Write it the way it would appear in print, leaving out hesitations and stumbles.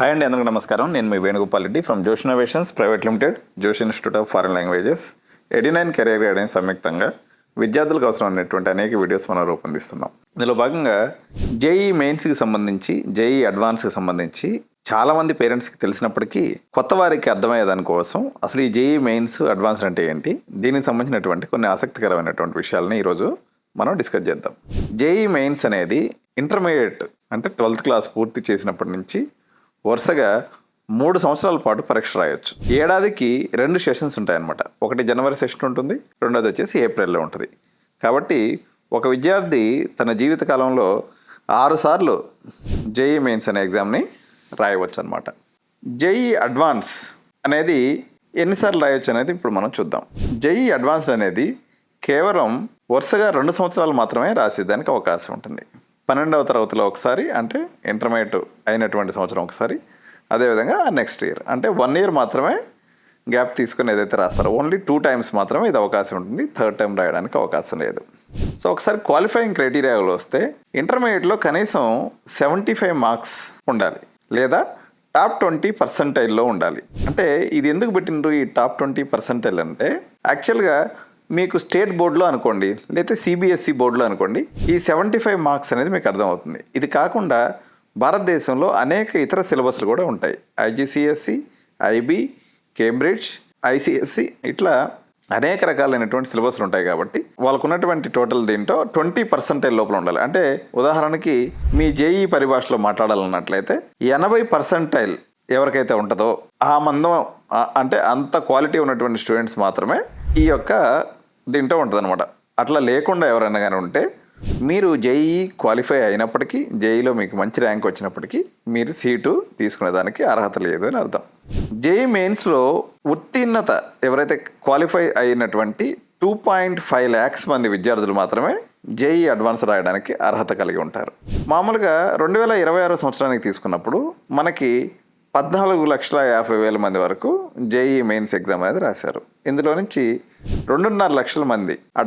Hi అండి, అందరికీ నమస్కారం. నేను మీ వేణుగోపాల్ రెడ్డి ఫ్రమ్ జోష్ ఇన్నోవేషన్స్ ప్రైవేట్ లిమిటెడ్, జోష్ institute of foreign languages, 89 career guidance సంయుక్తంగా విద్యార్థులకు అవసరమైనటువంటి అనేక వీడియోస్ మనం రూపొందిస్తున్నాం. ఇందులో భాగంగా జేఈ మెయిన్స్కి సంబంధించి, జేఈ అడ్వాన్స్కి సంబంధించి చాలామంది పేరెంట్స్కి తెలిసినప్పటికీ కొత్త వారికి అర్థమయ్యేదానికోసం అసలు ఈ జేఈ మెయిన్స్ అడ్వాన్స్ అంటే ఏంటి, దీనికి సంబంధించినటువంటి కొన్ని ఆసక్తికరమైనటువంటి విషయాలని ఈరోజు మనం డిస్కస్ చేద్దాం. జేఈ మెయిన్స్ అనేది ఇంటర్మీడియట్ అంటే 12th క్లాస్ పూర్తి చేసినప్పటి నుంచి వరుసగా 3 సంవత్సరాల పాటు పరీక్ష రాయొచ్చు. ఏడాదికి 2 సెషన్స్ ఉంటాయన్నమాట. ఒకటి జనవరి సెషన్ ఉంటుంది, రెండోది వచ్చేసి ఏప్రిల్లో ఉంటుంది. కాబట్టి ఒక విద్యార్థి తన జీవితకాలంలో 6 సార్లు జేఈ మెయిన్స్ అనే ఎగ్జామ్ని రాయవచ్చు అనమాట. జేఈ అడ్వాన్స్ అనేది ఎన్నిసార్లు రాయొచ్చు అనేది ఇప్పుడు మనం చూద్దాం. జేఈ అడ్వాన్స్డ్ అనేది కేవలం వరుసగా 2 సంవత్సరాలు మాత్రమే రాసేదానికి అవకాశం ఉంటుంది. 12వ తరగతిలో ఒకసారి, అంటే ఇంటర్మీడియట్ అయినటువంటి సంవత్సరం ఒకసారి, అదేవిధంగా నెక్స్ట్ ఇయర్ అంటే 1 ఇయర్ మాత్రమే గ్యాప్ తీసుకుని ఏదైతే రాస్తారో ఓన్లీ 2 టైమ్స్ మాత్రమే ఇది అవకాశం ఉంటుంది. థర్డ్ టైం రాయడానికి అవకాశం లేదు. సో ఒకసారి క్వాలిఫైయింగ్ క్రైటీరియాలో వస్తే ఇంటర్మీడియట్లో కనీసం 75 మార్క్స్ ఉండాలి, లేదా టాప్ 20 పర్సెంటైల్లో ఉండాలి. అంటే ఇది ఎందుకు పెట్టిండ్రు ఈ టాప్ 20 పర్సెంటైల్ అంటే, యాక్చువల్గా మీకు స్టేట్ బోర్డులో అనుకోండి, లేకపోతే సిబిఎస్ఈ బోర్డులో అనుకోండి, ఈ 75 మార్క్స్ అనేది మీకు అర్థమవుతుంది. ఇది కాకుండా భారతదేశంలో అనేక ఇతర సిలబస్లు కూడా ఉంటాయి. ఐజీసీఎస్సి, ఐబీ, కేంబ్రిడ్జ్, ఐసిఎస్సి, ఇట్లా అనేక రకాలైనటువంటి సిలబస్లు ఉంటాయి. కాబట్టి వాళ్ళకు ఉన్నటువంటి టోటల్ దీంట్లో 20 పర్సెంటైల్ లోపల ఉండాలి. అంటే ఉదాహరణకి మీ జేఈ పరిభాషలో మాట్లాడాలన్నట్లయితే 80 పర్సెంటైల్ ఎవరికైతే ఉంటుందో ఆ మందం, అంటే అంత క్వాలిటీ ఉన్నటువంటి స్టూడెంట్స్ మాత్రమే ఈ యొక్క దీంట్లో ఉంటుంది అనమాట. అట్లా లేకుండా ఎవరైనా కానీ ఉంటే మీరు జేఈ క్వాలిఫై అయినప్పటికీ, జేఈలో మీకు మంచి ర్యాంక్ వచ్చినప్పటికీ మీరు సీటు తీసుకునేదానికి అర్హత లేదు అని అర్థం. జేఈ మెయిన్స్లో ఉత్తీర్ణత ఎవరైతే క్వాలిఫై అయినటువంటి 2.5 lakhs మంది విద్యార్థులు మాత్రమే జేఈ అడ్వాన్స్ రాయడానికి అర్హత కలిగి ఉంటారు. మామూలుగా 2026 సంవత్సరానికి తీసుకున్నప్పుడు మనకి 14,50,000 మంది వరకు జేఈ మెయిన్స్ ఎగ్జామ్ అనేది రాశారు. ఇందులో నుంచి 2.5 లక్షల మంది